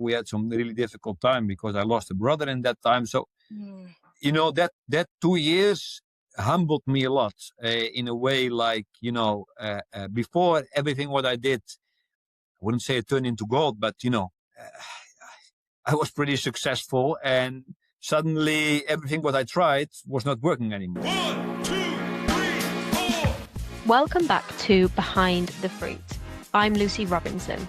we had some really difficult time because I lost a brother in that time. So, that 2 years humbled me a lot in a way, like, before everything what I did, I wouldn't say it turned into gold, but, I was pretty successful, and suddenly everything what I tried was not working anymore. 1, 2, 3, 4. Welcome back to Behind the Fruit. I'm Lucy Robinson.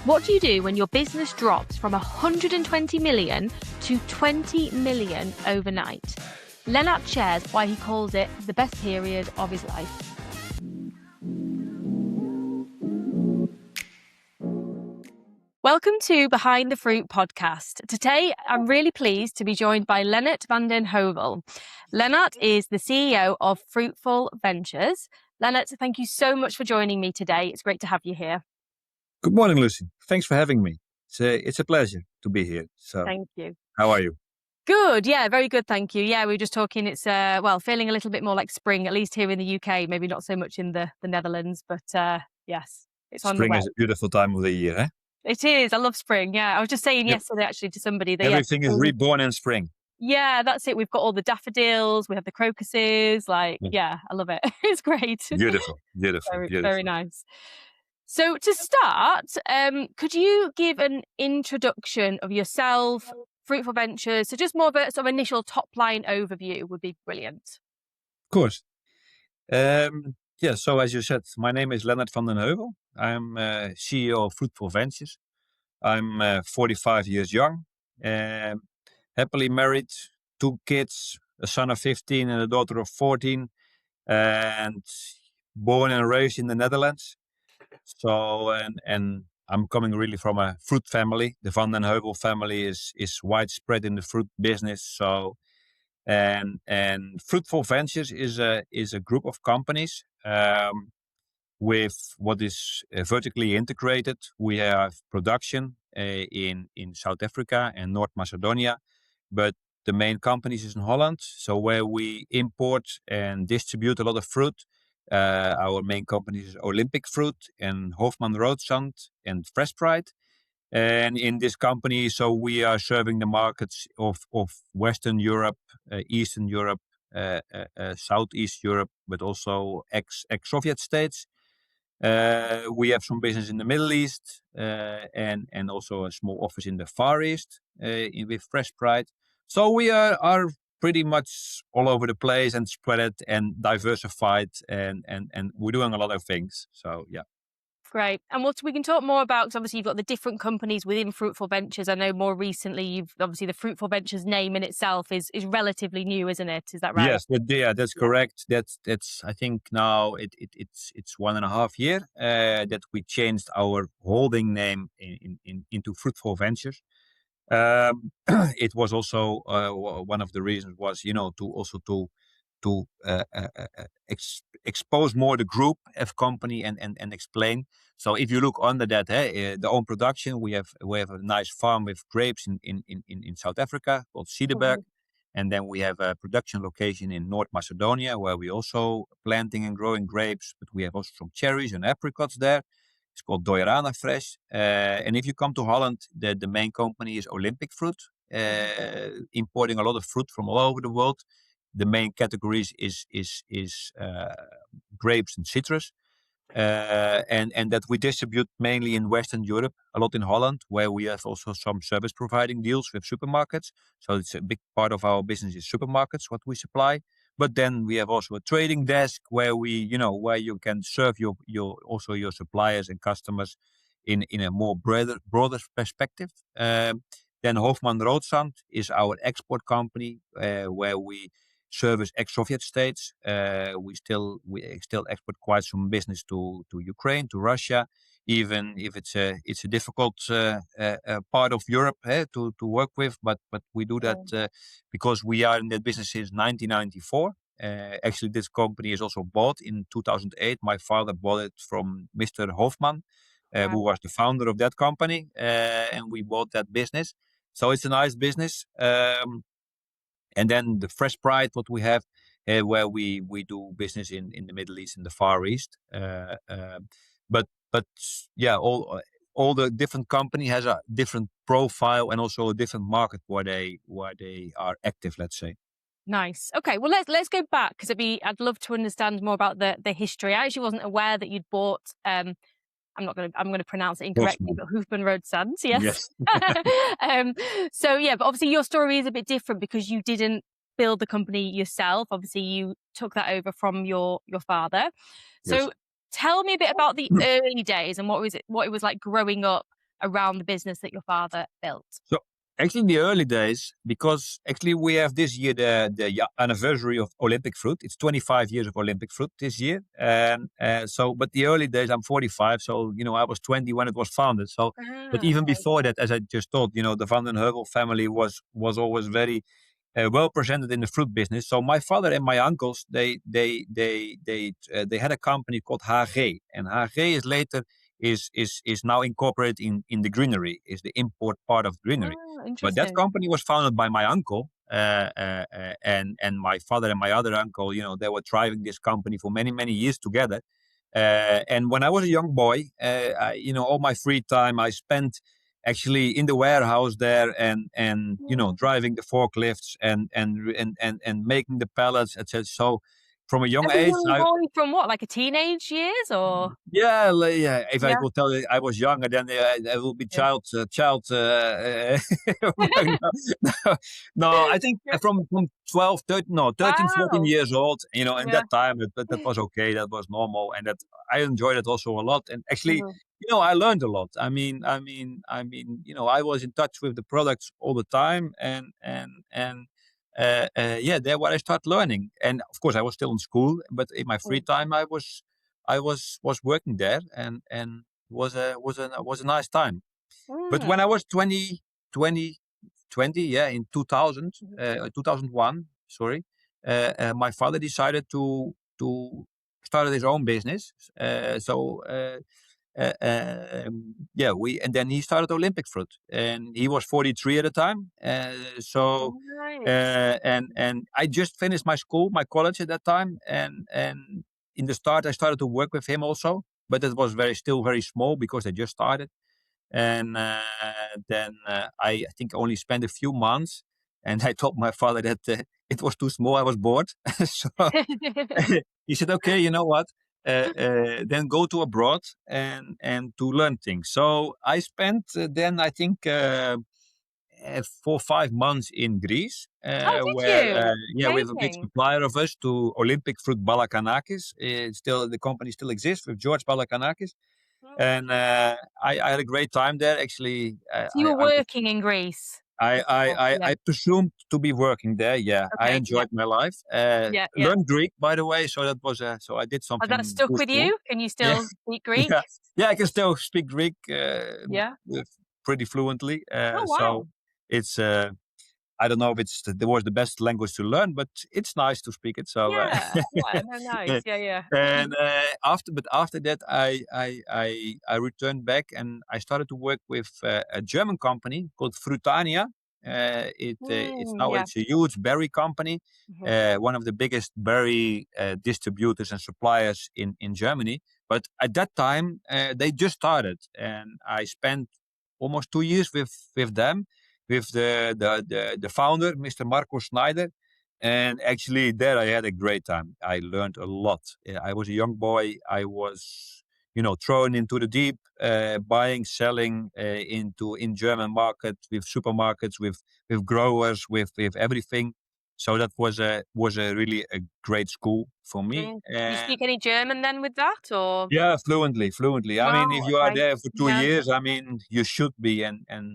What do you do when your business drops from 120 million to 20 million overnight? Lennart shares why he calls it the best period of his life. Welcome to Behind the Fruit podcast. Today, I'm really pleased to be joined by Lennart van den Heuvel. Lennart is the CEO of Fruitful Ventures. Lennart, thank you so much for joining me today. It's great to have you here. Good morning, Lucy. Thanks for having me. It's a pleasure to be here. So, Thank you. how are you? Good. Yeah, very good. Thank you. Yeah, we were just talking. It's feeling a little bit more like spring, at least here in the UK. Maybe not so much in the Netherlands, but yes, it's on the way. Spring is a beautiful time of the year, eh? It is. I love spring. Yeah, I was just saying yesterday actually to somebody that Everything is reborn in spring. Yeah, that's it. We've got all the daffodils. We have the crocuses. I love it. It's great. Beautiful. Very nice. So to start, could you give an introduction of yourself, Fruitful Ventures? So just more of a sort of initial top line overview would be brilliant. Of course. So as you said, my name is Lennart van den Heuvel. I'm CEO of Fruitful Ventures. I'm 45 years young, happily married, 2 kids, a son of 15 and a daughter of 14, and born and raised in the Netherlands. So, and I'm coming really from a fruit family. The Van den Heuvel family is widespread in the fruit business. So, and Fruitful Ventures is a group of companies with what is vertically integrated. We have production in South Africa and North Macedonia, but the main companies is in Holland. So where we import and distribute a lot of fruit. Our main companies is Olympic Fruit and Hofman Roodsand and Fresh Pride. And in this company, so we are serving the markets of Western Europe, Eastern Europe, Southeast Europe, but also ex-Soviet states. We have some business in the Middle East and also a small office in the Far East with Fresh Pride. So we are pretty much all over the place and spread it and diversified and we're doing a lot of things. So, yeah. Great. And what we can talk more about, because obviously you've got the different companies within Fruitful Ventures. I know more recently you've obviously the Fruitful Ventures name in itself is relatively new, isn't it? Is that right? Yes, that's correct. That's I think now it's 1.5 years that we changed our holding name into Fruitful Ventures. It was also one of the reasons was to expose more the group of company and explain. So if you look under that, the own production, we have a nice farm with grapes in South Africa called Cederberg. And then we have a production location in North Macedonia where we also planting and growing grapes, but we have also some cherries and apricots there. It's called Doirana Fresh. And if you come to Holland, the main company is Olympic Fruit, importing a lot of fruit from all over the world. The main categories is grapes and citrus. And that we distribute mainly in Western Europe, a lot in Holland, where we have also some service providing deals with supermarkets. So it's a big part of our business is supermarkets, what we supply. But then we have also a trading desk where where you can serve your suppliers and customers in a more broader perspective. Then Hofman Roodsand is our export company where we service ex-Soviet states. We still export quite some business to Ukraine, to Russia, even if it's a difficult part of Europe to work with. But we do that because we are in that business since 1994. Actually, this company is also bought in 2008. My father bought it from Mr. Hofman, who was the founder of that company, and we bought that business. So it's a nice business. And then the Fresh Pride, what we have, where we do business in the Middle East and the Far East. But all all the different company has a different profile and also a different market where they are active, let's say. Nice. Okay, well let's go back because I'd love to understand more about the history. I actually wasn't aware that you'd bought I'm gonna pronounce it incorrectly, Postman. but Heuvel Road Sands, yes. Yes. um, so yeah, but obviously your story is a bit different because you didn't build the company yourself. Obviously, you took that over from your father. Yes. So tell me a bit about the early days and what it was like growing up around the business that your father built. So actually, in the early days, because actually we have this year the anniversary of Olympic fruit. It's 25 years of Olympic fruit this year, and but the early days, I'm 45, so I was 20 when it was founded. So, but Ah, even okay. before that, as I just told, the Van den Heuvel family was always very well presented in the fruit business. So my father and my uncles, they had a company called HG, and HG is later is now incorporated in the greenery, is the import part of greenery. Ah, But that interesting. company was founded by my uncle, and my father and my other uncle. They were driving this company for many years together. And when I was a young boy, all my free time I spent actually in the warehouse there, and driving the forklifts and making the pallets, etc. So from a young As a age, young boy from what, like a teenage years or? yeah, yeah. If I Yeah, could tell you I was younger, then I will be yeah. child. No, no, I think Yeah. from 12, 13, no, 13, 14 Wow. years old, in Yeah. that time, that was okay. That was normal. And that I enjoyed it also a lot. And actually, Mhm. I learned a lot. I was in touch with the products all the time, yeah, there where I started learning. And of course, I was still in school, but in my free Mm. time, I was working there, and was a nice time. But when Mm. I was 20, yeah, in 2000, Mhm. 2001, sorry, my father decided to start his own business. Yeah, and then he started Olympic Fruit, and he was 43 at the time. Nice. And I just finished my college at that time, and in the start I started to work with him also, but it was still very small because I just started. And then I think only spent a few months, and I told my father that it was too small. I was bored, so he said, "Okay, you know what? Then go to abroad and to learn things." So I spent then I think 4 or 5 months in Greece, Oh, did where you? yeah, with a big Amazing. supplier of us to Olympic Fruit Balakanakis. Still, the company still exists with George Balakanakis, Mm. and I had a great time there. Actually, So you were working in Greece before? Yeah. I presumed to be working there. Yeah, I Okay. Yeah. enjoyed my life. Yeah. Yeah. Learned Greek, by the way, so that was so I did Has that something stuck with useful. you? Can you Yeah, still speak yeah, Greek? yeah. I can still speak Greek Yeah. pretty fluently. Oh, So wow. it's I don't know if it was the best language to learn, but it's nice to speak it. So Yeah. Yeah. No, nice. Yeah. Yeah. and after that, I returned back and I started to work with a German company called Frutania. Yeah. It's a huge berry company, Mhm. one of the biggest berry distributors and suppliers in Germany. But at that time, they just started, and I spent almost 2 years with them, with the founder, Mr. Marco Schneider. And actually, there I had a great time. I learned a lot. I was a young boy. I was, thrown into the deep, buying, selling in German market, with supermarkets, with growers, with everything. So that was a really a great school for me. Mm. Do you speak any German then with that or? Yeah, fluently. I mean, if Wow. you are Okay. there for two Yeah. years, I mean, you should be. Yeah. And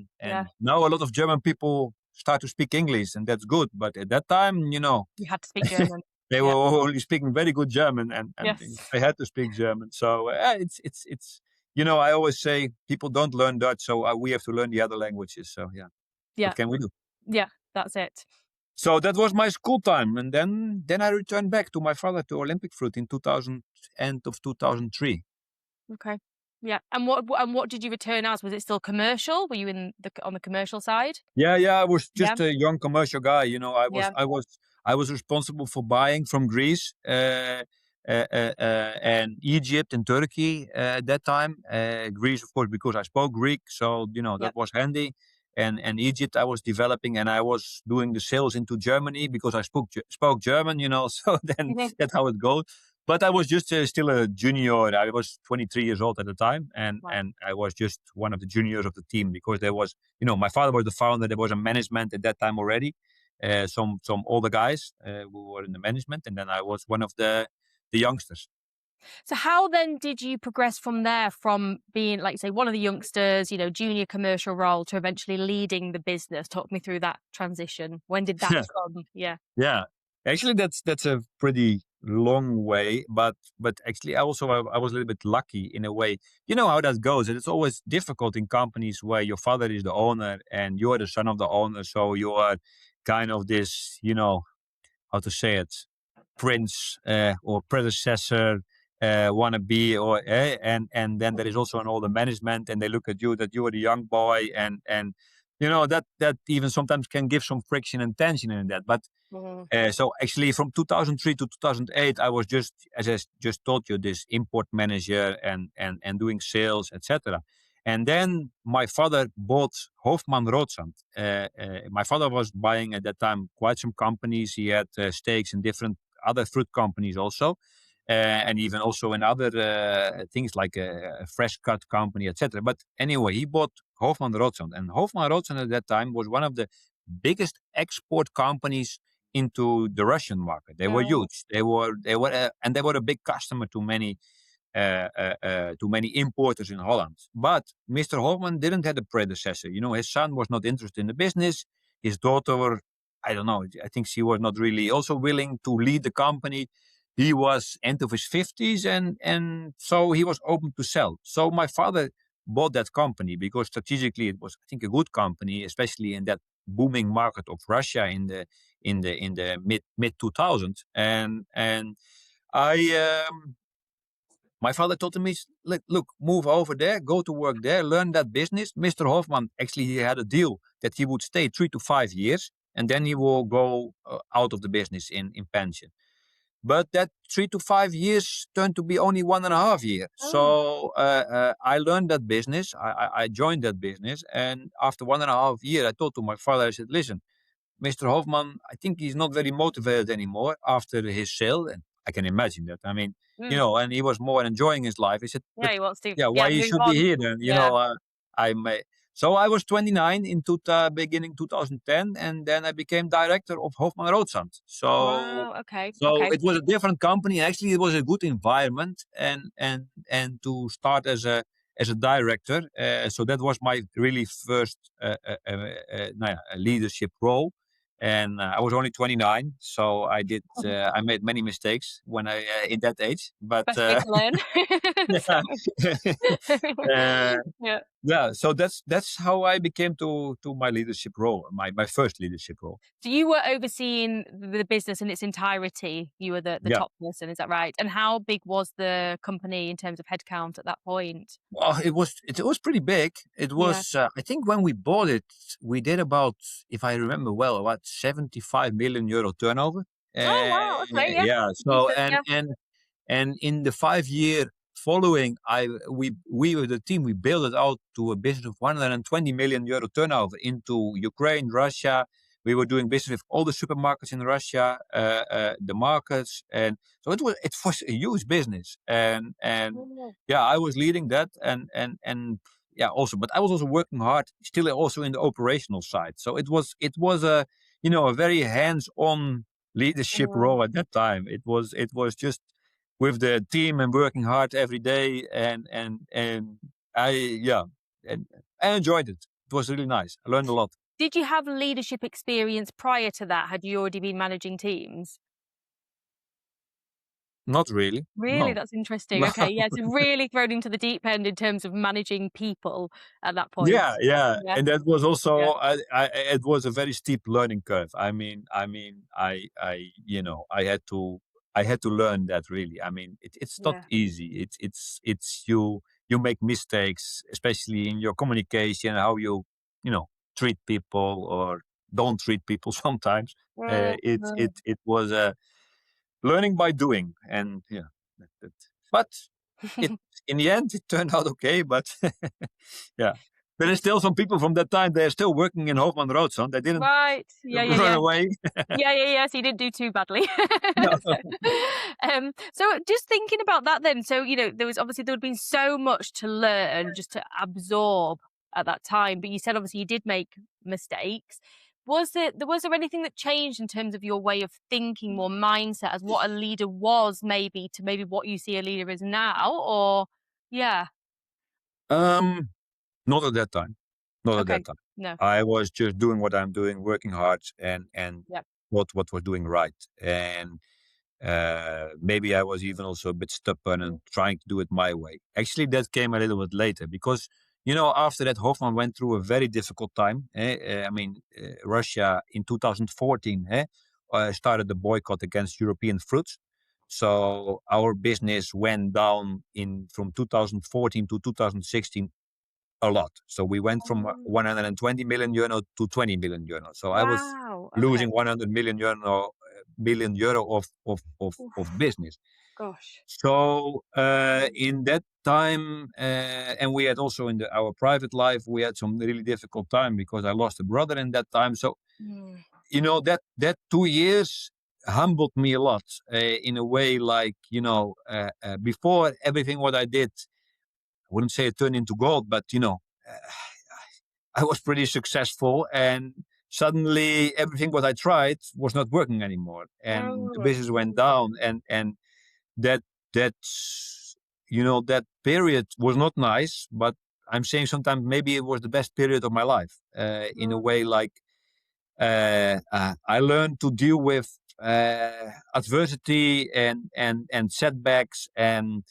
now a lot of German people start to speak English, and that's good. But at that time, You had to speak German. they were Yeah. only speaking very good German, and Yes. they had to speak German. So it's. I always say people don't learn Dutch, so we have to learn the other languages. So yeah, what Yeah. can we do? Yeah. That's it. So that was my school time, and then I returned back to my father to Olympic Fruit in 2000, end of 2003. Okay. Yeah. And what did you return as? Was it still commercial? Were you on the commercial side? Yeah. I was Yeah. just a young commercial guy. I was Yeah. I was I was responsible for buying from Greece. and Egypt and Turkey at that time. Greece, of course, because I spoke Greek, so Yep. that was handy. And Egypt, I was developing, and I was doing the sales into Germany because I spoke German. So then Mhm. that's how it goes. But I was just still a junior. I was 23 years old at the time, and Wow. and I was just one of the juniors of the team because there was, my father was the founder. There was a management at that time already, some older guys who were in the management, and then I was one of the youngsters. So how then did you progress from there, from being, like, say, one of the youngsters, junior commercial role, to eventually leading the business? Talk me through that transition. When did that come? Yeah. Yeah, actually, that's a pretty long way, but actually, I was a little bit lucky in a way. You know how that goes. It's always difficult in companies where your father is the owner and you're the son of the owner, so you are kind of this, how to say it, prince or predecessor wannabe, and then there is also an older management, and they look at you that you are the young boy, and that even sometimes can give some friction and tension in that, but Mhm. so actually, from 2003 to 2008, I was just, as I just told you, this import manager and doing sales, etc. And then my father bought Hofmann Rothschild. My father was buying at that time quite some companies. He had stakes in different other fruit companies also, and even also in other things like a fresh cut company, etc. But anyway, he bought Hofmann Rothschild, and Hofmann Rothschild at that time was one of the biggest export companies into the Russian market. They were Oh. huge. And they were a big customer to many importers in Holland. But Mr. Hoffman didn't have a predecessor. His son was not interested in the business. His daughter, I don't know. I think she was not really also willing to lead the company. He was end of his 50s, and so he was open to sell. So my father bought that company because strategically it was, I think, a good company, especially in that booming market of Russia in the mid 2000s. And I my father told me, look, move over there, go to work there, learn that business. Mr. Hoffman, actually, he had a deal that he would stay 3 to 5 years, and then he will go out of the business in pension. But that 3 to 5 years turned to be only 1.5 years. Oh. So I learned that business. I joined that business. And after 1.5 years, I told to my father, I said, listen, Mr. Hoffman, I think he's not very motivated anymore after his sale. And I can imagine that. I mean, Mm. and he was more enjoying his life. He said, but Yeah, he wants to, yeah, yeah, why you move should be on. here then? Yeah. I may. So I was 29 in beginning 2010, and then I became director of Hofmann Rothschild. So, Wow. Okay. so Okay. it was a different company. Actually, it was a good environment, and to start as a director. So that was my really first nou ja, leadership role. And I was only 29, so I made many mistakes when I in that age. But Best way to learn. So, yeah, uh, yeah. yeah. So that's how I became to my leadership role, my first leadership role. So you were overseeing the business in its entirety. You were the Yeah. top person, is that right? And how big was the company in terms of headcount at that point? Well, it was pretty big. It Yeah. was I think when we bought it, we did about, if I remember well, about 75 million euro turnover. Oh, Uh, wow. Okay. Yeah. yeah. So Decent. and Yeah. and and in the 5 year following, we were the team. We built it out to a business of 120 million euro turnover into Ukraine, Russia. We were doing business with all the supermarkets in Russia, the markets, and so it was a huge business. And Oh. yeah, I was leading that, and yeah, also, but I was also working hard, still also in the operational side. So it was a very hands on leadership Mm. role at that time. It was just with the team and working hard every day, and I yeah, and I enjoyed it. It was really nice. I learned a lot. Did you have leadership experience prior to that? Had you already been managing teams? Not really. Really? No. That's interesting. Okay. Yeah. So really thrown into the deep end in terms of managing people at that point. Yeah, yeah, Yeah. and that was Yeah. also it was a very steep learning curve. I had to learn that really. I mean, it's not Yeah. easy. It's you make mistakes, especially in your communication, how treat people or don't treat people sometimes. Mm, It mm. it it was learning by doing, and yeah, but it in the end it turned out okay. But yeah, there is still some people from that time. They're still working in Hofman Road, son. They didn't Right. Yeah, yeah, run yeah. away. Yeah, yeah, yeah. So you didn't do too badly. No. So just thinking about that then, so there was obviously there would been so much to learn, just to absorb at that time. But you said obviously you did make mistakes. Was there anything that changed in terms of your way of thinking, more mindset as what a leader was maybe to maybe what you see a leader is now? Or yeah. Um, Not at that time. Not at that Okay. time. No. I was just doing what I'm doing, working hard, and Yep. what was doing right. And maybe I was even also a bit stubborn and trying to do it my way. Actually, that came a little bit later because after that, Hofmann went through a very difficult time. Russia in 2014 started the boycott against European fruits. So our business went down in from 2014 to 2016 a lot. So we went from Oh, 120 million euro to 20 million euro. So I was wow. Okay. losing 100 million euro of Oof, business. gosh. So in that time, and we had also in our private life, we had some really difficult time because I lost a brother in that time. So Mm. that 2 years humbled me a lot in a way, like before everything what I did, I wouldn't say it turned into gold, but I was pretty successful, and suddenly everything what I tried was not working anymore, and the Oh. business went down, and that that's that period was not nice, but I'm saying sometimes maybe it was the best period of my life, in a way, Mm. like I learned to deal with adversity and setbacks, and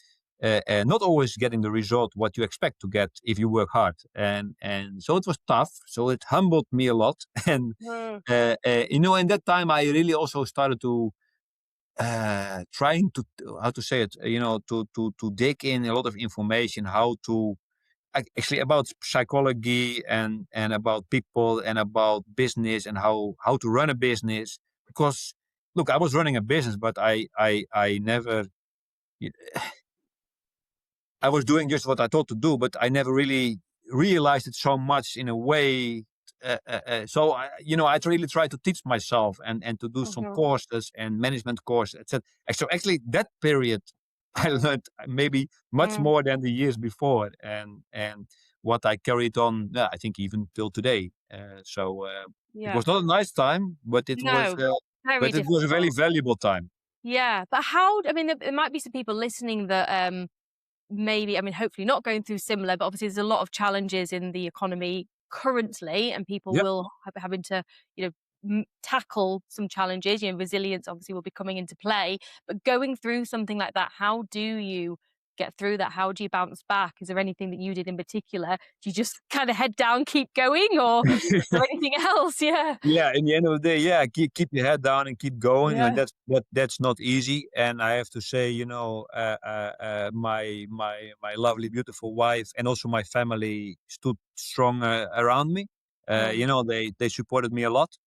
not always getting the result what you expect to get if you work hard. And so it was tough. So it humbled me a lot. And Mm. in that time, I really also started to trying to how to say it. To dig in a lot of information, how to actually about psychology and about people and about business and how to run a business. Because look, I was running a business, but I never, I was doing just what I thought to do, but I never really realized it so much in a way. So I really try to teach myself and to do some Mhm. courses and management courses, etc. So actually, that period I learned maybe much Mm. more than the years before, and what I carried on. Yeah, I think even till today. It Yeah. was not a nice time, No, very but it was a very difficult. valuable time. Yeah, but how I mean, there might be some people listening that, maybe I mean, hopefully not going through similar, but obviously there's a lot of challenges in the economy currently, and people Yeah. will having to, tackle some challenges. Resilience obviously will be coming into play. But going through something like that, how do you get through that? How do you bounce back? Is there anything that you did in particular? Do you just kind of head down, keep going, or is there anything else? Yeah. Yeah, in the end of the day, yeah, keep your head down and keep going, and Yeah. that's not easy. And I have to say, my lovely, beautiful wife and also my family stood strong around me. Mm. They supported me a lot,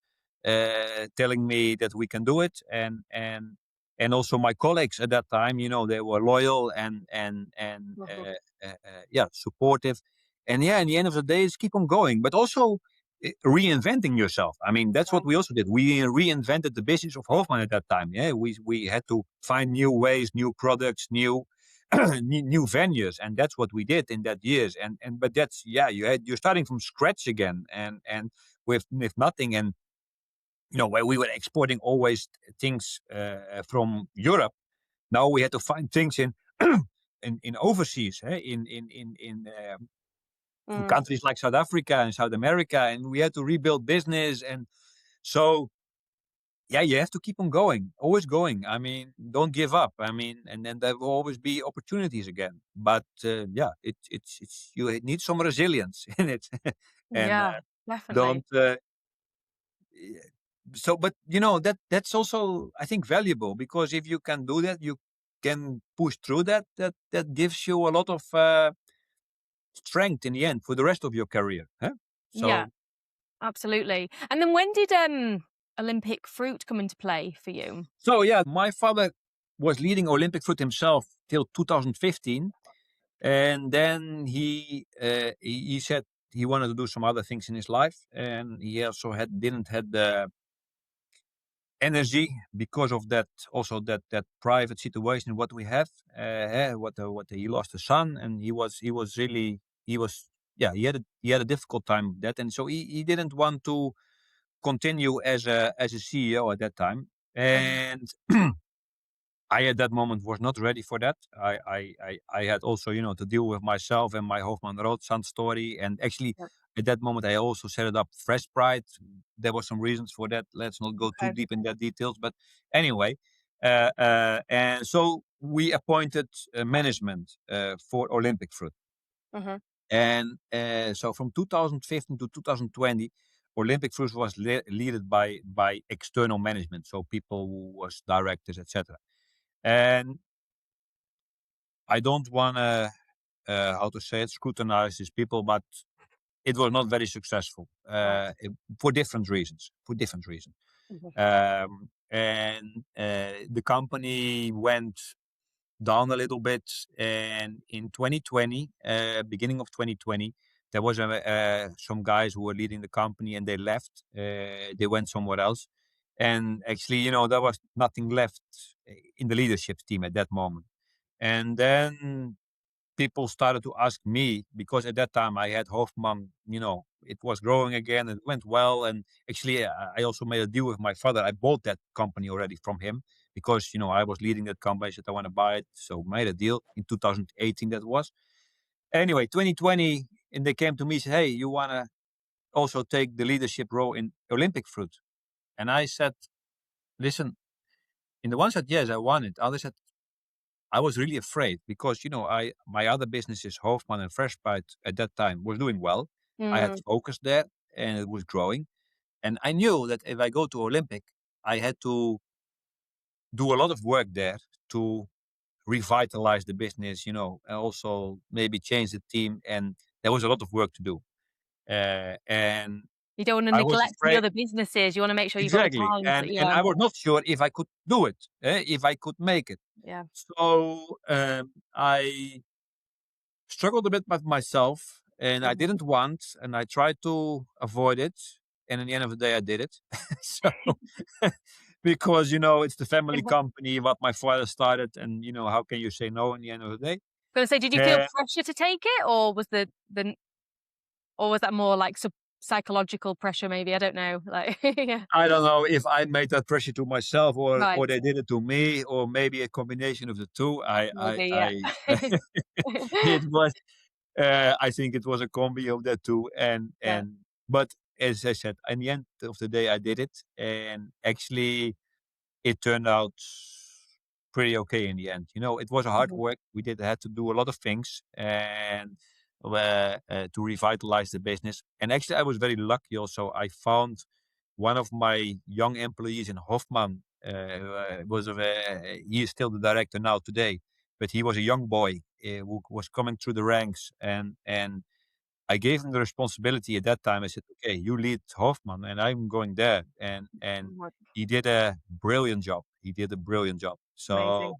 telling me that we can do it, and also my colleagues at that time, they were loyal and Mhm. yeah, supportive. And yeah, in the end of the day, it's keep on going, but also reinventing yourself. I mean, that's what we also did. We reinvented the business of Hofmann at that time. Yeah, we had to find new ways, new products, new new venues, and that's what we did in that years. And but that's, yeah, you're starting from scratch again, and with nothing. And where we were exporting always things from Europe, now we had to find things in in overseas, in Mm. countries like South Africa and South America, and we had to rebuild business. And so, yeah, you have to keep on going, always going. I mean, don't give up. I mean, and then there will always be opportunities again. But yeah, it's you need some resilience in it, and Yeah, definitely. don't. Yeah, so, but that's also, I think, valuable, because if you can do that, you can push through that. That gives you a lot of strength in the end for the rest of your career. Huh? Yeah, So absolutely. And then when did Olympic fruit come into play for you? So yeah, my father was leading Olympic foot himself till 2015, and then he said he wanted to do some other things in his life, and he also didn't had the energy because of that, also that private situation what we have, what he lost a son, and he was really, he was, yeah, he had a difficult time with that, and so he didn't want to continue as a CEO at that time. Mhm. And I at that moment was not ready for that. I had also, to deal with myself and my Hofman Roodsan story. And actually, Yep. at that moment, I also set it up Fresh Pride. There were some reasons for that. Let's not go too Okay. deep in that details. But anyway, and so we appointed management for Olympic Fruit. Mhm. And so from 2015 to 2020, Olympic Fruit was led by external management. So people who was directors, etc. And I don't want to, how to say it, scrutinize these people, but it was not very successful Right. for different reasons. For different reasons, Mhm. and the company went down a little bit. And in 2020, beginning of 2020, there was some guys who were leading the company, and they left. They went somewhere else, and actually, there was nothing left in the leadership team at that moment. And then people started to ask me, because at that time I had Hofman, it was growing again, it went well. And actually, I also made a deal with my father. I bought that company already from him because, I was leading that company. I said, I want to buy it. So made a deal in 2018, that was. Anyway, 2020, and they came to me and said, hey, you want to also take the leadership role in Olympic Fruit? And I said, listen, in the one said, yes, I want it. Other said, I was really afraid because, my other businesses, Hofman and Freshbite at that time was doing well. I had Mm. focus there and it was growing. And I knew that if I go to Olympic, I had to do a lot of work there to revitalize the business, and also maybe change the team. And there was a lot of work to do. And You don't want to I was neglect the afraid. other businesses. You want to make sure you've got the Exactly. time to, And yeah, I was not sure if I could do it, if I could make it. yeah. So I struggled a bit with myself, and I Mhm. didn't want, and I tried to avoid it. And in the end of the day, I did it. So, because, it's the family company, what my father started, and, how can you say no in the end of the day? Gonna say, did you feel Uh, pressure to take it, or was or was that more like psychological pressure? Maybe I don't know. Like, yeah, I don't know if I made that pressure to myself, or right, they did it to me, or maybe a combination of the two. maybe, yeah. It was, I think it was a combi of that two. Yeah. But as I said, in the end of the day, I did it, and actually, it turned out pretty okay in the end. It was a hard Mhm. work. We did had to do a lot of things, and to revitalize the business. And actually, I was very lucky. Also, I found one of my young employees in Hofman. He is still the director now today, but he was a young boy who was coming through the ranks, and I gave him the responsibility at that time. I said, "Okay, you lead Hofman, and I'm going there." And What he did a brilliant job. He did a brilliant job. So, amazing.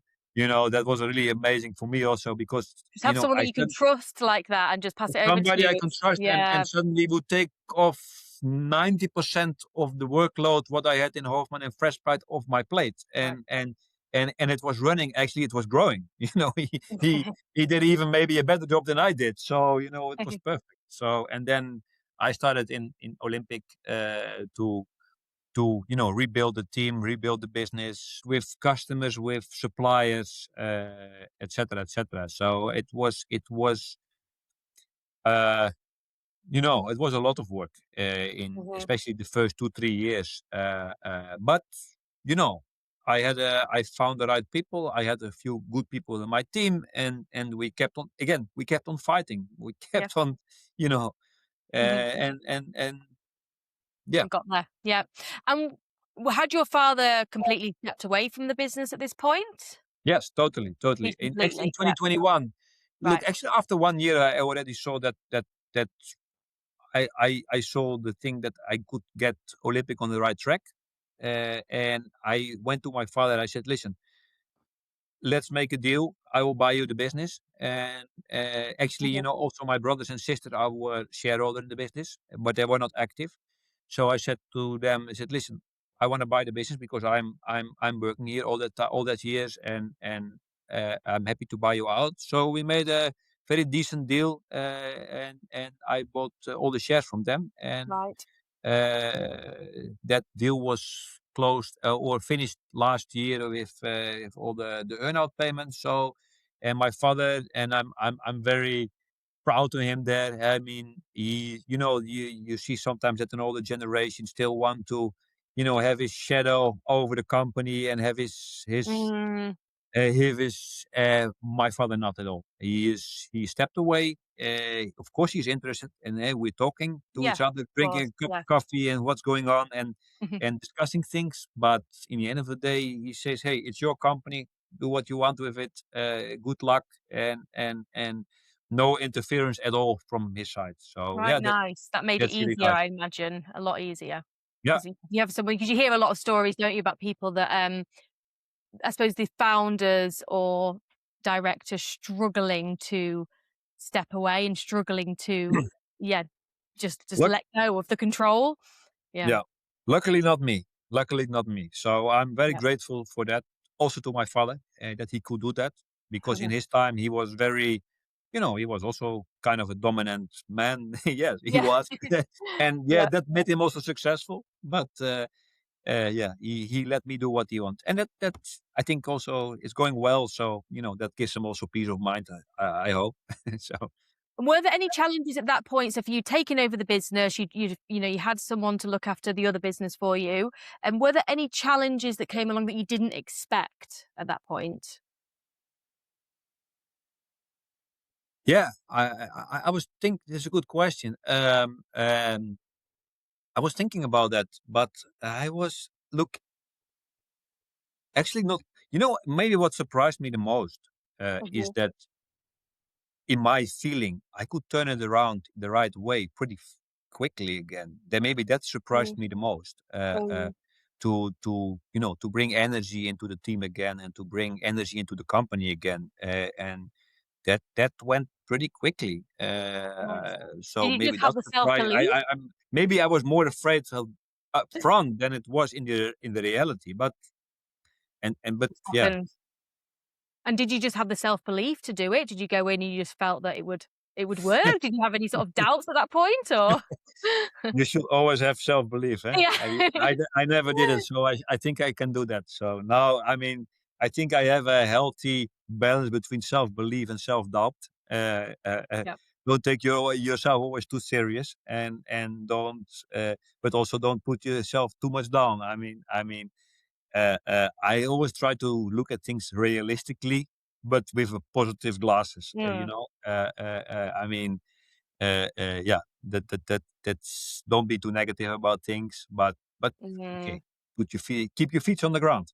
that was really amazing for me also because, Just have someone that I you can said trust like that and just pass it over to somebody you. I can It's trust, and yeah. suddenly would take off 90% of the workload what I had in Hofman and Fresh Pride off my plate. Right. And it was running, actually it was growing. He did even maybe a better job than I did. So, it was perfect. So, and then I started in Olympic to rebuild the team, rebuild the business with customers, with suppliers, etc., etc. So it was uh it was a lot of work in Mhm. especially the first 2-3 years. But you know, I found the right people. I had a few good people in my team, and we kept on fighting. We Yeah. kept on, you know, Mhm. and yeah, And got there. Yeah. And had your father completely stepped away from the business at this point? yes, totally, totally. He In actually in completely, yeah. 2021, look, Right. actually after 1 year, I already saw that I saw the thing that I could get Olympic on the right track. and I went to my father. I said, "Listen, let's make a deal. I will buy you the business." And actually, Mhm. also my brothers and sisters are were shareholder in the business, but they were not active. So I said to them, I said, "Listen, I want to buy the business because I'm working here all that years, and I'm happy to buy you out." So we made a very decent deal, and I bought all the shares from them, and Right. that deal was closed or finished last year with all the earnout payments. So, and my father, and I'm very proud to him there. I mean, you see sometimes that an older generation still want to, have his shadow over the company and have Mm, he is my father not at all. He stepped away. Of course, he's interested, and we're talking to yeah, each other, of drinking course. a cup Yeah. of coffee, and what's going on, and discussing things. But in the end of the day, he says, "Hey, it's your company. Do what you want with it. Good luck, and no interference at all from his side." So Right, yeah, nice. That made it that's really easier, nice. I imagine, a lot easier. Yeah. 'Cause you have someone, because you hear a lot of stories, don't you, about people that, I suppose the founders or directors struggling to step away and struggling to, yeah, just Look. let go of the control. Yeah, Yeah. Luckily not me. Luckily not me. So I'm very yeah. grateful for that. Also to my father, that he could do that, because in his time he was very, he was also kind of a dominant man. Yes, he Yeah. was. And yeah, Yeah. that made him also successful. But yeah, he let me do what he wants. And that I think also is going well. So, that gives him also peace of mind. I hope. So And were there any challenges at that point? So for you taking over the business, you had someone to look after the other business for you. And were there any challenges that came along that you didn't expect at that point? yeah, I was think this is a good question. I was thinking about that, but I was look actually not. Maybe what surprised me the most is Mhm. that in my feeling, I could turn it around the right way pretty quickly again. Then maybe that surprised Mm, me the most. mm, To bring energy into the team again, and to bring energy into the company again, and that went pretty quickly. nice. Did So you maybe just have that's the surprise. self-belief? Maybe I was more afraid of up front than it was in the reality. But It's yeah, happened. And did you just have the self-belief to do it? Did you go in and you just felt that it would work? Did you have any sort of doubts at that point, or? you should always have self belief. Eh? Yeah. I never did it, so I think I can do that. So now, I mean, I think I have a healthy balance between self belief and self doubt. Yep. Don't take yourself always too serious, and don't, but also don't put yourself too much down. I always try to look at things realistically, but with a positive glasses. Mm, Yeah, that's don't be too negative about things, but okay, mhm. keep your feet on the ground.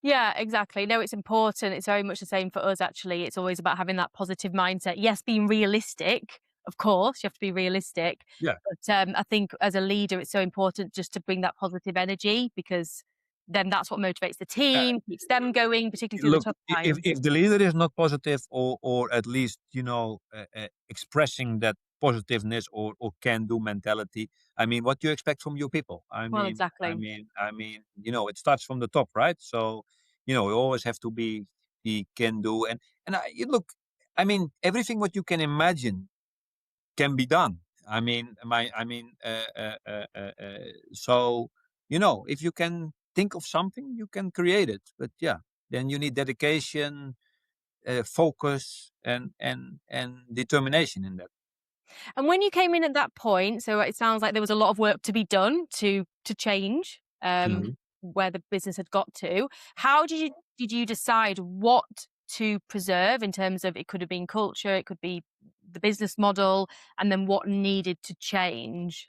Yeah, exactly. No, it's important. It's very much the same for us, actually. It's always about having that positive mindset. Yes, being realistic, of course, you have to be realistic. Yeah. But I think as a leader, it's so important just to bring that positive energy, because then that's what motivates the Uh, team, keeps them going, particularly through the Look, tough if times. the leader is not positive, or at least expressing that positiveness or can do mentality, I mean, what do you expect from your people? Well, exactly. It starts from the top, right? So you always have to be can do, and look, I mean, everything what you can imagine can be done. So if you can think of something, you can create it. But yeah, then you need dedication, focus, and determination in that. And when you came in at that point, so it sounds like there was a lot of work to be done to change Mhm. where the business had got to. How did you decide what to preserve in terms of, it could have been culture, it could be the business model, and then what needed to change?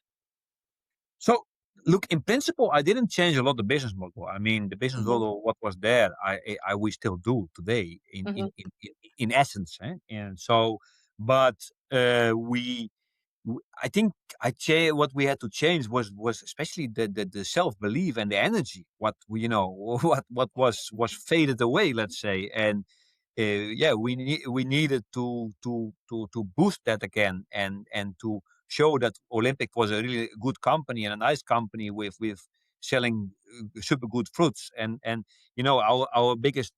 So, look, in principle, I didn't change a lot the business model. I mean, the business Mhm, model, what was there, I we still do today mhm, in essence. Eh? And so, but we. I think what we had to change was especially the self belief and the energy. What we, what was faded away, let's say, and yeah, we needed to boost that again, and to show that Olympic was a really good company and a nice company with selling super good fruits, and our biggest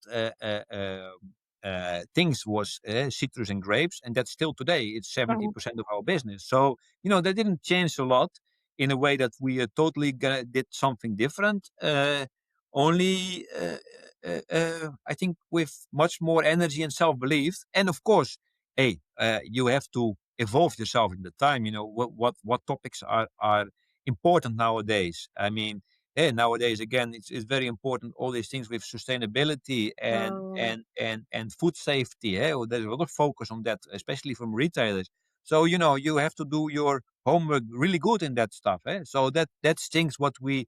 things was citrus and grapes, and that's still today. It's Mhm. 70% of our business. So that didn't change a lot in a way that we totally did something different. Only I think with much more energy and self belief, and of course, hey, you have to evolve yourself in the time. What topics are important nowadays. I mean, yeah, nowadays again, it's very important. All these things with sustainability Mm. and food safety. There's a lot of focus on that, especially from retailers. So you have to do your homework really good in that stuff. So that's things what we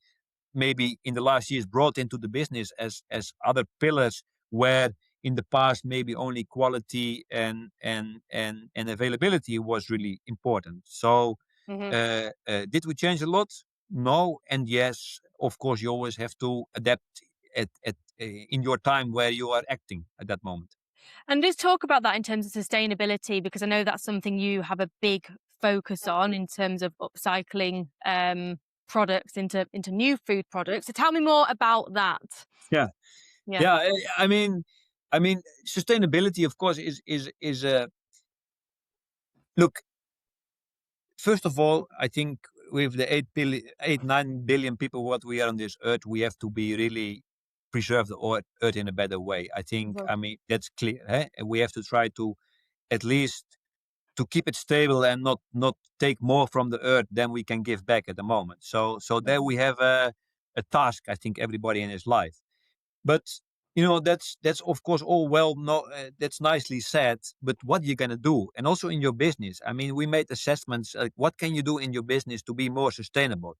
maybe in the last years brought into the business as other pillars, where in the past maybe only quality and availability was really important. So Mhm. did we change a lot? No, and yes, of course, you always have to adapt in your time where you are acting at that moment. And just talk about that in terms of sustainability, because I know that's something you have a big focus on in terms of upcycling products into new food products. So tell me more about that. Yeah, Yeah. yeah. I mean, sustainability, of course, is a look. First of all, I think with the 9 billion people what we are on this earth, we have to be really preserve the earth in a better way. I think, Mhm. I mean, that's clear. And we have to try to at least to keep it stable and not take more from the earth than we can give back at the moment. So there Mhm. we have a task. I think everybody in his life. But that's of course all well, no, that's nicely said. But what you're gonna do, and also in your business. I mean, we made assessments. Like, what can you do in your business to be more sustainable?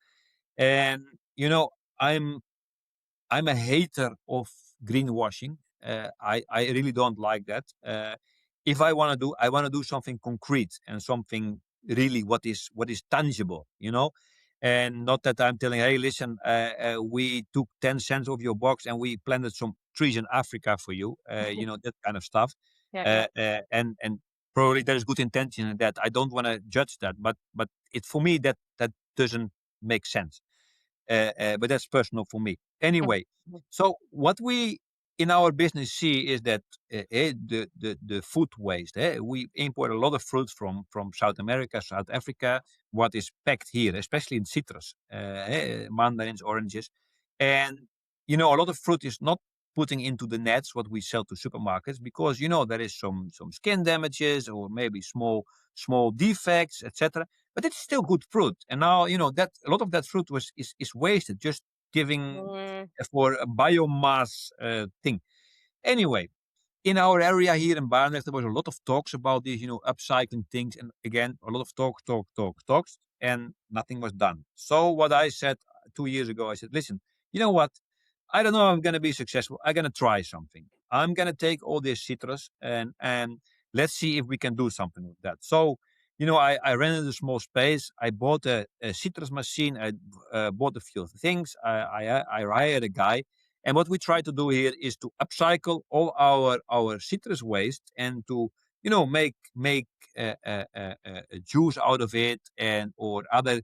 And I'm I'm a hater of greenwashing. I really don't like that. If I want to do something concrete and something really what is tangible, and not that I'm telling, hey, listen, we took 10 cents of your box and we planted some trees in Africa for you, that kind of stuff, Yeah, yeah. and probably there's good intention in that. I don't want to judge that, but it for me that doesn't make sense. But that's personal for me. Mhm. Anyway, Mhm. so what we in our business see is that the food waste. We import a lot of fruits from South America, South Africa. What is packed here, especially in citrus, mandarins, oranges, and a lot of fruit is not putting into the nets what we sell to supermarkets, because there is some skin damages or maybe small defects, etc., but it's still good fruit. And now that a lot of that fruit is wasted, just giving Mm. for a biomass thing. Anyway, in our area here in Barnet, there was a lot of talks about these, upcycling things, and again, a lot of talks, and nothing was done. So what I said 2 years ago, I said, listen, you know what? I don't know if I'm going to be successful. I'm going to try something. I'm going to take all this citrus and let's see if we can do something with that. So, I rented a small space. I bought a citrus machine. I bought a few things. I hired a guy. And what we try to do here is to upcycle all our citrus waste and to make juice out of it and or other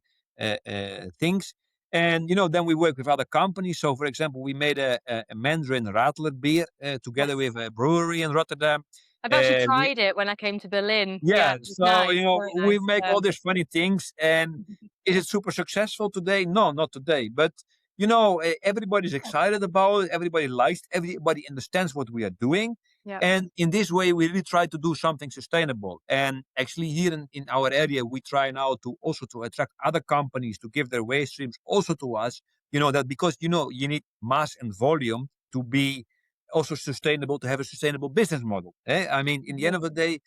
things. And then we work with other companies. So, for example, we made a Mandarin Radler beer together Yes. with a brewery in Rotterdam. I've actually And we tried it when I came to Berlin. Yeah, yeah, it's so nice, very we nice. make all these funny things, and is it super successful today? No, not today. But everybody's excited about it. Everybody likes. Everybody understands what we are doing, Yeah. and in this way, we really try to do something sustainable. And actually, here in our area, we try now to also to attract other companies to give their waste streams also to us. That because you need mass and volume to be also sustainable, to have a sustainable business model. I mean, in the end Mhm. of the day,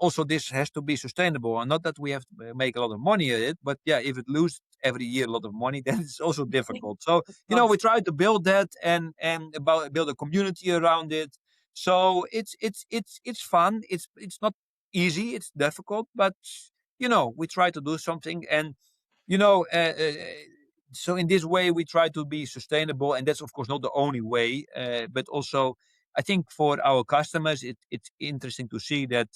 also this has to be sustainable, and not that we have to make a lot of money at it, but yeah, if it loses every year a lot of money, then it's also difficult. So Of we course. try to build that and about build a community around it. So it's fun. It's not easy. It's difficult, but we try to do something. And you know uh, uh, so in this way we try to be sustainable, and that's of course not the only way, but also I think for our customers it's interesting to see that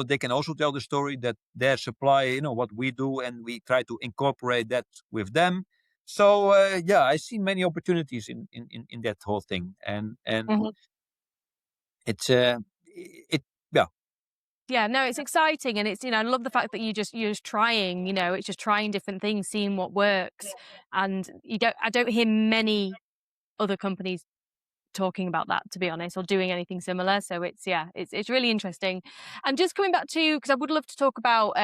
they can also tell the story that their supply, what we do, and we try to incorporate that with them. So yeah, I see many opportunities in that whole thing, and Mhm. it's it yeah. Yeah, no, it's exciting, and it's I love the fact that you're just trying, it's just trying different things, seeing what works, and I don't hear many other companies talking about that, to be honest, or doing anything similar. So it's really interesting. And just coming back to, because I would love to talk about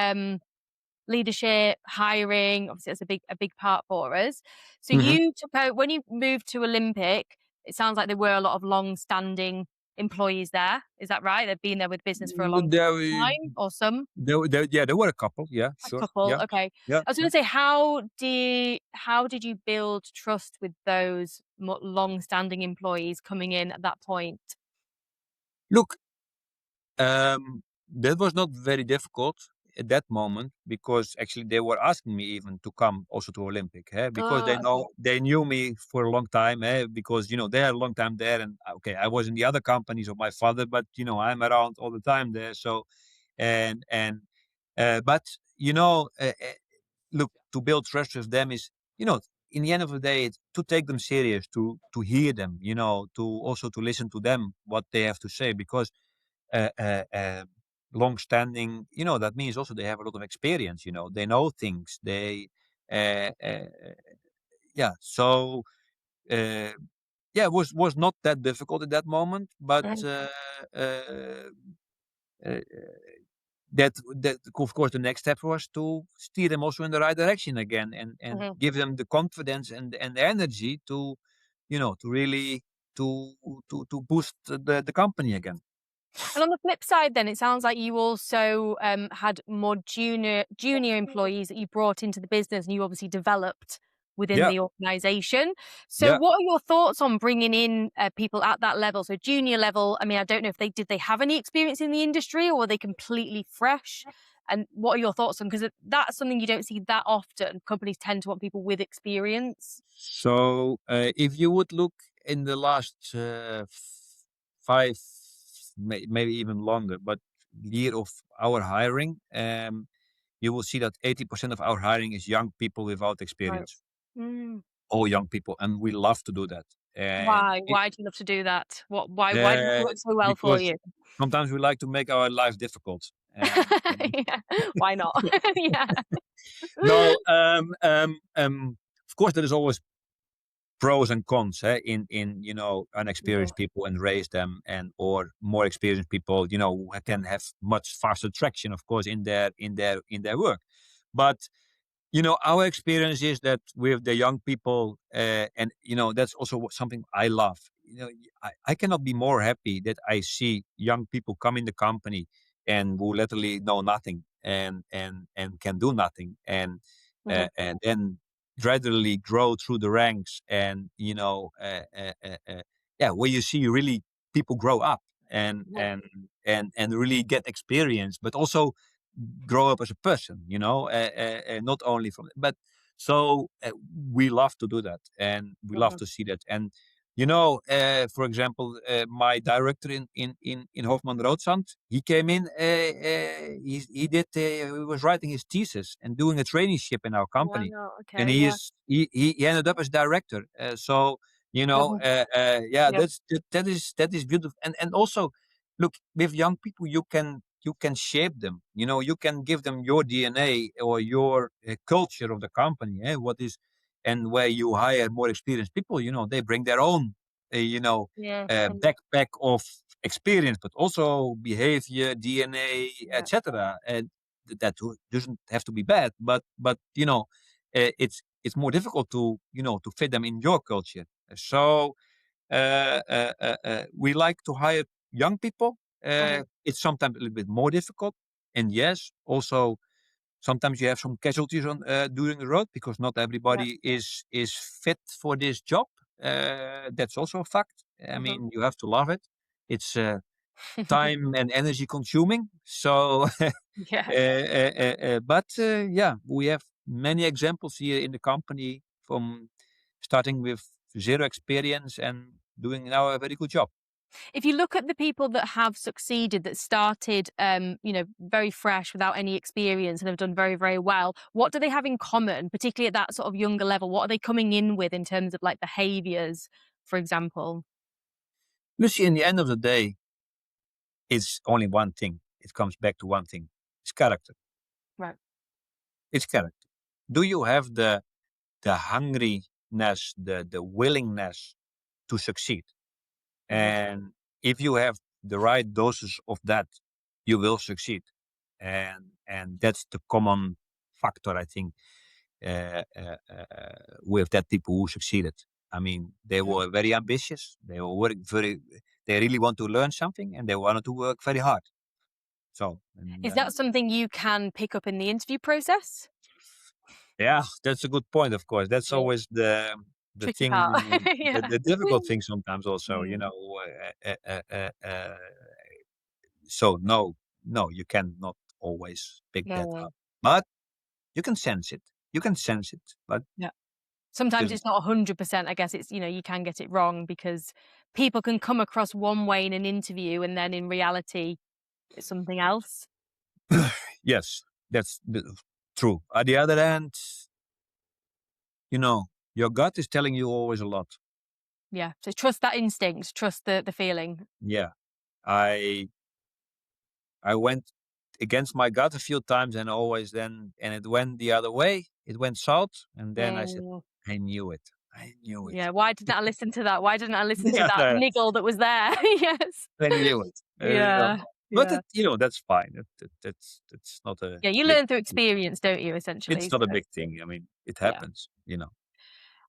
leadership, hiring. Obviously, that's a big part for us. So Mhm. you took out when you moved to Olympic. It sounds like there were a lot of long-standing employees there. Is that right? They've been there with business for a long There, time, or some? there were a couple. Yeah, A sure. couple. Yeah, Okay. yeah, I was yeah. going to say, how did you build trust with those long-standing employees coming in at that point? Look, that was not very difficult at that moment, because actually they were asking me even to come also to Olympic, because Oh, okay. they knew me for a long time, because they are a long time there, and okay, I was in the other companies of my father, but I'm around all the time there. So and but look, to build trust with them is, in the end of the day, it's to take them serious, to hear them, to also to listen to them what they have to say, because uh, uh, uh, long standing, that means also they have a lot of experience. They know things. Uh, uh, yeah. So uh, yeah, it was not that difficult at that moment, but Mhm, uh, uh, that of course the next step was to steer them also in the right direction again, and mhm. give them the confidence and the energy to to really to to boost the company again. And on the flip side then, it sounds like you also, had more junior employees that you brought into the business, and you obviously developed within Yeah, the organization. So yeah. what are your thoughts on bringing in, people at that level? So junior level, I mean, I don't know if they have any experience in the industry, or were they completely fresh? And what are your thoughts on, because that's something you don't see that often. Companies tend to want people with experience. So if you would look in the last five, maybe even longer, but year of our hiring, you will see that 80% of our hiring is young people without Right. experience, Mm. all young people, and we love to do that. And Why? Why do you love to do that? Why does it uh, work so well for because you? sometimes we like to make our life difficult. And Yeah, why not? Yeah. no, of course, there is always pros and cons, in Mhm, unexperienced people, and raise them, and or more experienced people, who can have much faster traction, of course, in their work. But our experience is that with the young people, and that's also something I love. I cannot be more happy that I see young people come in the company and who literally know nothing, and can do nothing, mhm, and then gradually grow through the ranks, and yeah, where you see really people grow up, and mhm, and and really get experience, but also grow up as a person, not only from, but so we love to do that, and we love mhm. to see that. And for example, my director in Hofman Roodsand, he came in, he was writing his thesis and doing a traineeship in our company, Wow, and okay, yeah. he ended up as director. So Mhm, yeah, yeah, that is beautiful. And also, look, with young people, you can shape them. You can give them your DNA or your culture of the company. What is, and where you hire more experienced people, they bring their own, yeah, and backpack of experience, but also behavior, DNA, yeah, etc. And that doesn't have to be bad, but it's more difficult to fit them in your culture. So we like to hire young people. mhm, It's sometimes a little bit more difficult, and yes, also sometimes you have some casualties on during the road, because not yeah, everybody is fit for this job. That's also a fact. I mhm. mean, you have to love it. It's time and energy consuming. So Yeah. But yeah, we have many examples here in the company from starting with zero experience and doing now a very good job. If you look at the people that have succeeded, that started, very fresh without any experience and have done very, very well, what do they have in common, particularly at that sort of younger level? What are they coming in with in terms of like behaviors, for example? You see, in the end of the day, it's only one thing. It comes back to one thing. It's character. Right. It's character. Do you have the hungriness, the willingness to succeed? Mhm. And if you have the right doses of that, you will succeed. And that's the common factor, I think, with that people who succeeded. I mean, they Yeah. were very ambitious. They were work very. They really want to learn something, and they wanted to work very hard. So, and Is that something you can pick up in the interview process? yeah, that's a good point. Of course, that's Yeah. always the Tricky part. thing, Yeah. the difficult thing sometimes. Also, Mm. so no, no, you cannot always pick that No. up, but you can sense it. You can sense it, but Yeah. Sometimes just it's not 100%. I guess it's, you can get it wrong because people can come across one way in an interview and then in reality it's something else. yes, that's true. On the other hand, your gut is telling you always a lot. Yeah. So trust that instinct, trust the feeling. Yeah, I I went against my gut a few times, and always and it went the other way. It went south, and then I said, Mm. I knew it. I knew it. Yeah. Why didn't I listen to that? Why didn't I listen to Yeah, that niggle that was there? Yes. I knew it. Yeah. But Yeah. that's fine. That's not a Yeah. You big. learn through experience, don't you, It's essentially? not a So, big thing. I mean, it yeah. happens.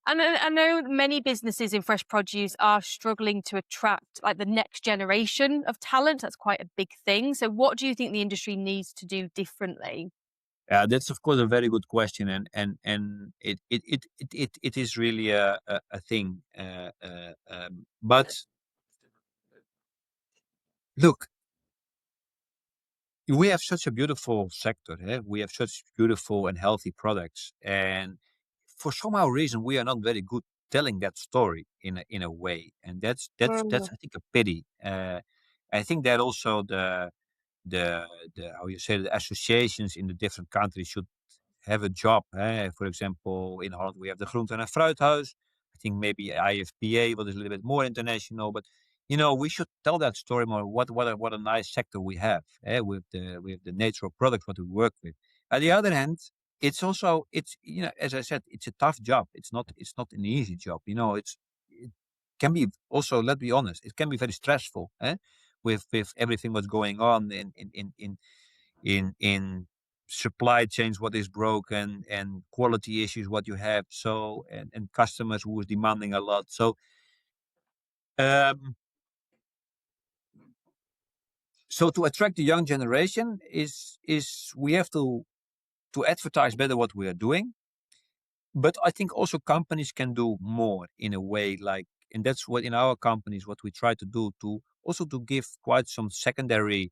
And I know many businesses in fresh produce are struggling to attract like the next generation of talent. That's quite a big thing. So, what do you think the industry needs to do differently? That's of course a very good question, and it is really a thing. But look, we have such a beautiful sector. We have such beautiful and healthy products, and for somehow reason we are not very good telling that story in a way, and that's Mm. I think a pity. I think that also the how you say the associations in the different countries should have a job. For example, in Holland we have the Groente en Fruithuis. I think maybe IFPA, what is a little bit more international, but we should tell that story more. What a nice sector we have with the natural products what we work with. On the other hand, it's as I said, it's a tough job. It's not an easy job. It can be also, let's be honest, it can be very stressful. With everything what's going on in supply chains, what is broken, and quality issues what you have, and customers who is demanding a lot. Um so to attract the young generation is we have to advertise better what we are doing, but I think also companies can do more in a way, like, and that's what in our companies what we try to do, to also to give quite some secondary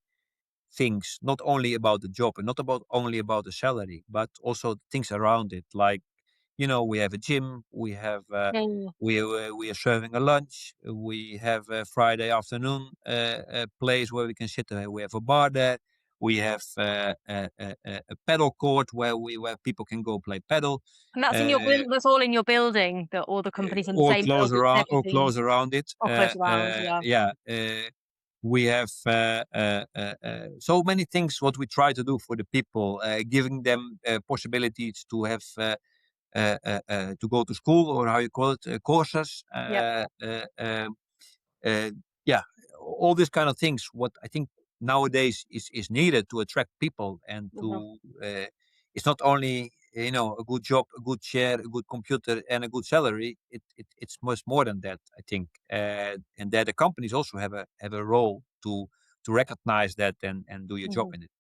things, not only about the job and not about only about the salary, but also things around it. Like, we have a gym, Mm. we are serving a lunch, we have a Friday afternoon a place where we can sit. We have a bar there. We have a paddle court where people can go play paddle. And that's in your Uh, that's all in your building. That all the companies in the or same close building and around or everything, close around it. or close around. Yeah. Yeah. We have so many things what we try to do for the people, giving them possibilities to have to go to school, or how you call it, courses. Yeah. Uh, yeah, all these kind of things. What I think nowadays is needed to attract people, and Mhm. to it's not only a good job, a good chair, a good computer, and a good salary. It's much more than that, I think, and that the companies also have a role to recognize that and do your job Mhm. in it.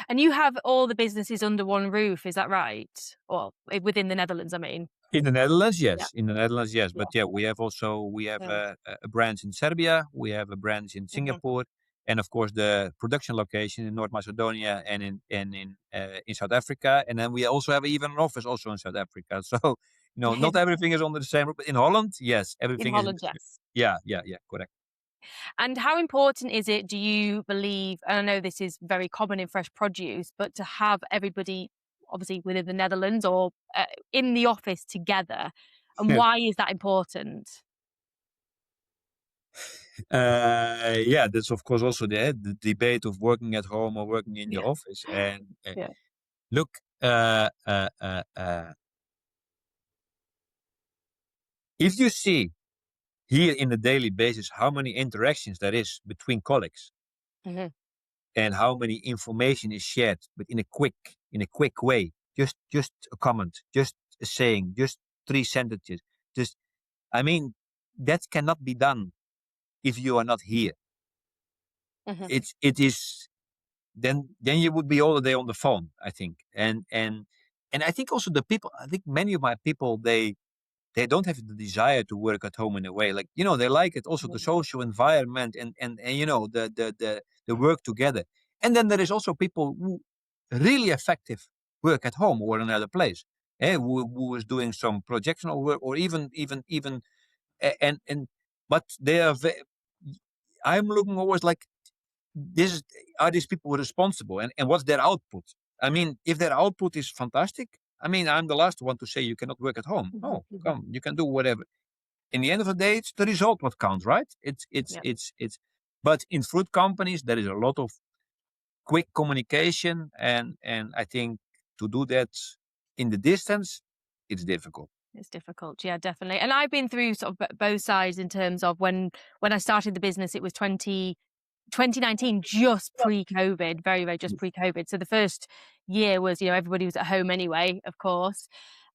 And you have all the businesses under one roof, is that right? Well, within the Netherlands, I mean. In the Netherlands, Yeah. yes. In the Netherlands, yes. Yeah. But yeah, we have Yeah. a branch in Serbia. We have a branch in Mhm. Singapore. and of course the production location in North Macedonia and in South Africa, and then we also have even an office also in South Africa. So not everything is under the same roof. But in Holland, yes, In everything is. Holland, yes. Yeah, correct. And how important is it, do you believe, and I know this is very common in fresh produce, but to have everybody obviously within the Netherlands or in the office together? And why is that important? Yeah, that's of course also the debate of working at home or working in the Yeah. office. And Yeah. look, if you see here in the daily basis how many interactions there is between colleagues Hmm. and how many information is shared, but in a quick way, just a comment, just a saying, just 3 sentences, just I mean that cannot be done if you are not here. Hmm. It is then you would be all the day on the phone, I think. And I think also I think many of my people, they don't have the desire to work at home in a way. Like, they like it also, the social environment, and the work together. And then there is also people who really effective work at home or another place. Who is doing some projectional work, or even and but they are I'm looking always like, this is are these people responsible, and what's their output? I mean, if their output is fantastic, I mean, I'm the last one to say you cannot work at home. Hmm. No, Hmm. come, you can do whatever. In the end of the day, it's the result what counts, right? Yeah. But in fruit companies there is a lot of quick communication, and I think to do that in the distance, it's difficult. It's difficult. Yeah, definitely. And I've been through sort of both sides in terms of when I started the business, it was 2019, just pre-COVID, very, very just pre-COVID. So the first year was, everybody was at home anyway, of course.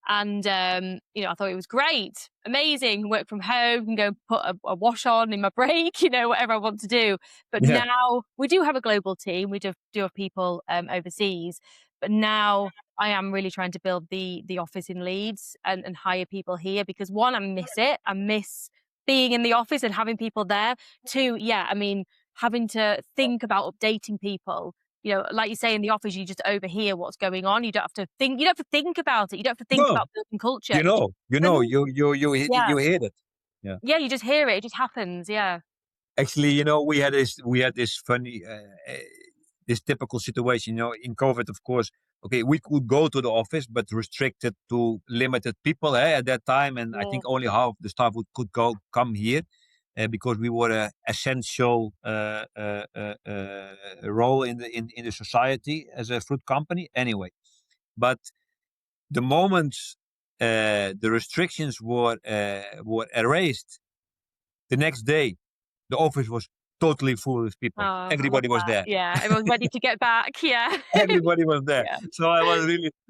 And, I thought it was great, amazing, work from home, can go put a wash on in my break, whatever I want to do. But Yeah. now we do have a global team. We do have people overseas. But now I am really trying to build the office in Leeds and hire people here because one, I miss it. I miss being in the office and having people there. Two, yeah, I mean, having to think about updating people. Like you say, in the office, you just overhear what's going on. You don't have to think. You don't have to think about it. You don't have to think No, about building culture. you know, you I know, mean, yeah, you hear that. Yeah. yeah. You just hear it. It just happens. Yeah. Actually, we had this funny, this typical situation. In COVID, of course. Okay, we could go to the office, but restricted to limited people at that time, and I Yeah. think only half the staff could come here, because we were a essential role in the society as a fruit company. Anyway, but the moment the restrictions were erased, the next day the office was totally full with Oh, people. I love Everybody was that. there. Yeah. Everyone's ready to get back. Yeah. Everybody was there. Yeah. So I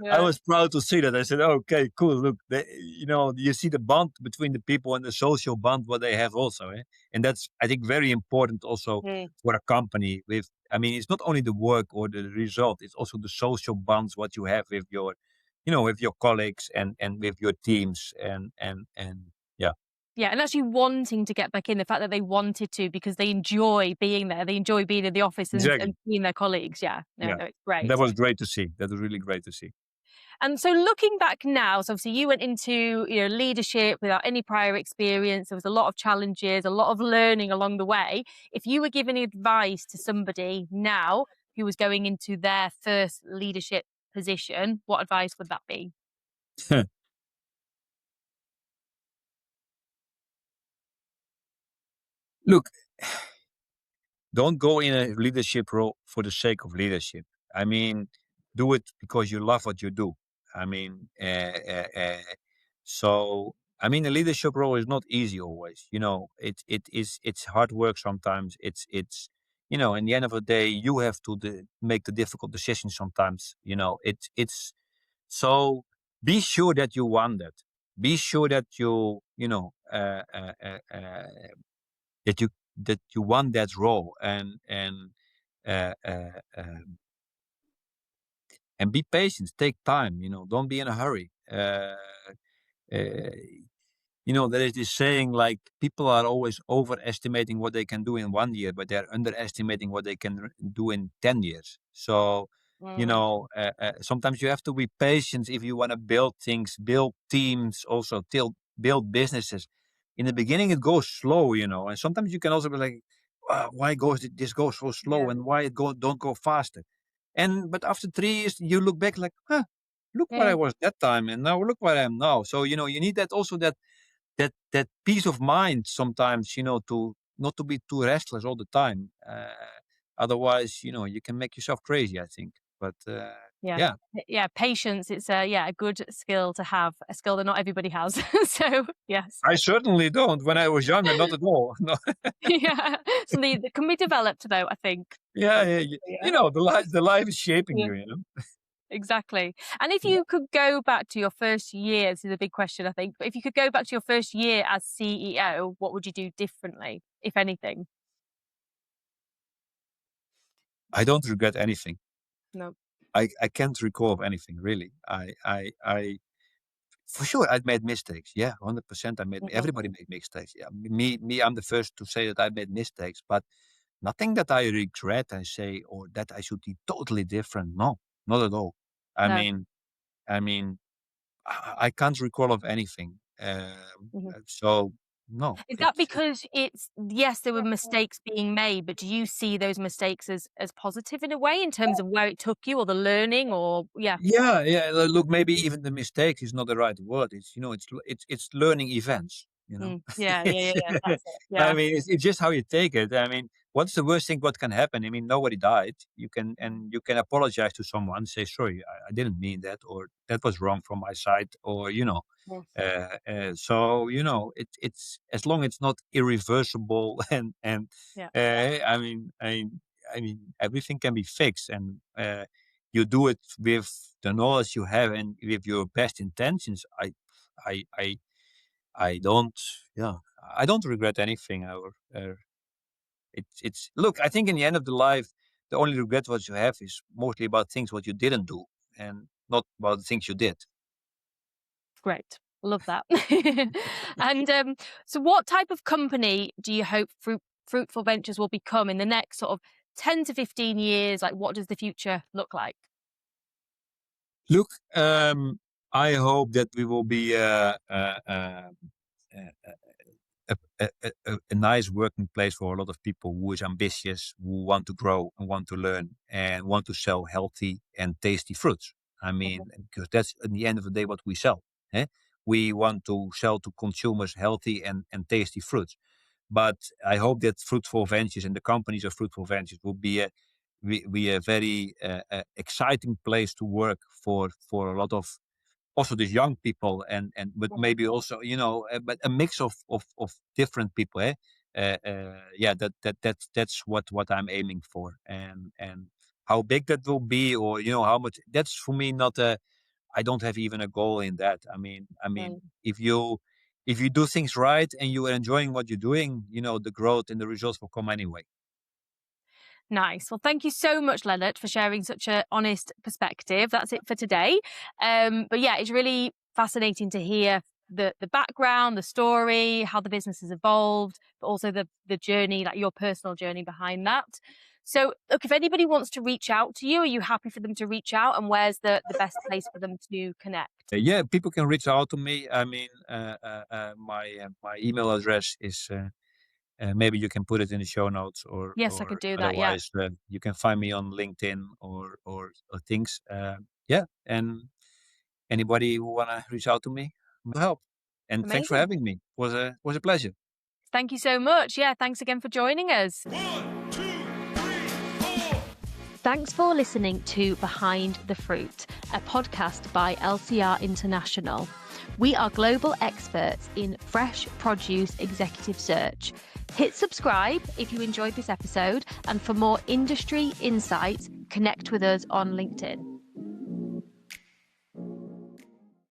Yeah. was proud to see that. I said, okay, cool. Look, you see the bond between the people and the social bond what they have also. And that's, I think, very important also Mm. for a company I mean, it's not only the work or the result, it's also the social bonds, what you have with your colleagues and with your teams and yeah, Yeah, and actually wanting to get back in, the fact that they wanted to because they enjoy being there, they enjoy being in the office and exactly. seeing their colleagues. Yeah, no, Yeah. no, it's That great. was great to see. That was really great to see. And so looking back now, so obviously you went into leadership without any prior experience. There was a lot of challenges, a lot of learning along the way. If you were giving advice to somebody now who was going into their first leadership position, what advice would that be? Look, don't go in a leadership role for the sake of leadership. I mean, do it because you love what you do. I mean, so I mean, a leadership role is not easy always. It's hard work sometimes. It's in the end of the day, you have to make the difficult decisions sometimes. It's so be sure that you want that. Be sure that that you that you want that role, uh, uh, um, and be patient. Take time. Don't be in a hurry. Uh, there is this saying like people are always overestimating what they can do in 1 year, but they're underestimating what they can do in 10 years. So, Mm, sometimes you have to be patient if you want to build things, build teams, also build businesses. In the beginning, it goes slow, and sometimes you can also be like, "Wow, why this go so slow, yeah, and why don't go faster?" But after 3 years, you look back like, huh, look where yeah, I was that time, and now look where I am now. So you need that peace of mind sometimes, to not to be too restless all the time. Otherwise, you can make yourself crazy, I think. But yeah. yeah, Yeah, patience, it's a good skill to have, a skill that not everybody has. So, yes. I certainly don't. When I was younger, not at all. No. Yeah, something that can be developed though, I think. Yeah, yeah, yeah. Yeah. The life is shaping Yeah, you. exactly. And if you could go back to your first year, this is a big question, I think, but if you could go back to your first year as CEO, what would you do differently, if anything? I don't regret anything. No. I can't recall of anything really. For sure, I'd made mistakes. Yeah, 100%. Mhm. Everybody made mistakes. Yeah, me. I'm the first to say that I made mistakes, but nothing that I regret. I say, or that I should be totally different. No, not at all. I No. mean, I mean, I can't recall of anything. Mhm. So no, Is that it's because it's yes, there were mistakes being made, but do you see those mistakes as positive in a way in terms of where it took you or the learning or yeah. yeah, yeah. Look, maybe even the mistake is not the right word. It's learning events. Yeah, yeah, yeah, yeah, that's it. I Yeah. mean, it's just how you take it. I mean, what's the worst thing what can happen? I mean, nobody died. Mm, You can apologize to someone, say sorry, I didn't mean that, or that was wrong from my side, or yes, so it's as long it's not irreversible and yeah, I mean everything can be fixed, and you do it with the knowledge you have and with your best intentions. I I I don't yeah I don't regret anything. It's look, I think in the end of the life, the only regret what you have is mostly about things what you didn't do, and not about the things you did. great. Love that. And so what type of company do you hope Fruitful Ventures will become in the next sort of 10 to 15 years? Like what does the future look like? Look, I hope that we will be uh, a nice working place for a lot of people who is ambitious, who want to grow and want to learn and want to sell healthy and tasty fruits. I mean, Mhm. because that's at the end of the day what we sell. Eh? We want to sell to consumers healthy and tasty fruits. But I hope that Fruitful Ventures and the companies of Fruitful Ventures will be a very exciting place to work for a lot of also these young people and but Mhm. maybe also but a mix of different people. Yeah, that's what I'm aiming for, and how big that will be, or how much, that's for me not a I don't have even a goal in that. I mean Mm. if you do things right and you are enjoying what you're doing, the growth and the results will come anyway. Nice. Well, thank you so much, Lennart, for sharing such an honest perspective. That's it for today. But yeah, it's really fascinating to hear the background, the story, how the business has evolved, but also the journey, like your personal journey behind that. So, look, if anybody wants to reach out to you, are you happy for them to reach out? And where's the best place for them to connect? Yeah, people can reach out to me. I mean, my email address is maybe you can put it in the show notes, or Yes, I or could do that. Yeah, otherwise you can find me on LinkedIn or things. Yeah, and anybody who wanna reach out to me, I'm to help. And thanks for amazing. having me. Was a pleasure. Thank you so much. Yeah, thanks again for joining us. 1, 2, 3, 4. Thanks for listening to Behind the Fruit, a podcast by LCR International. We are global experts in fresh produce executive search. Hit subscribe if you enjoyed this episode, and for more industry insights, connect with us on LinkedIn.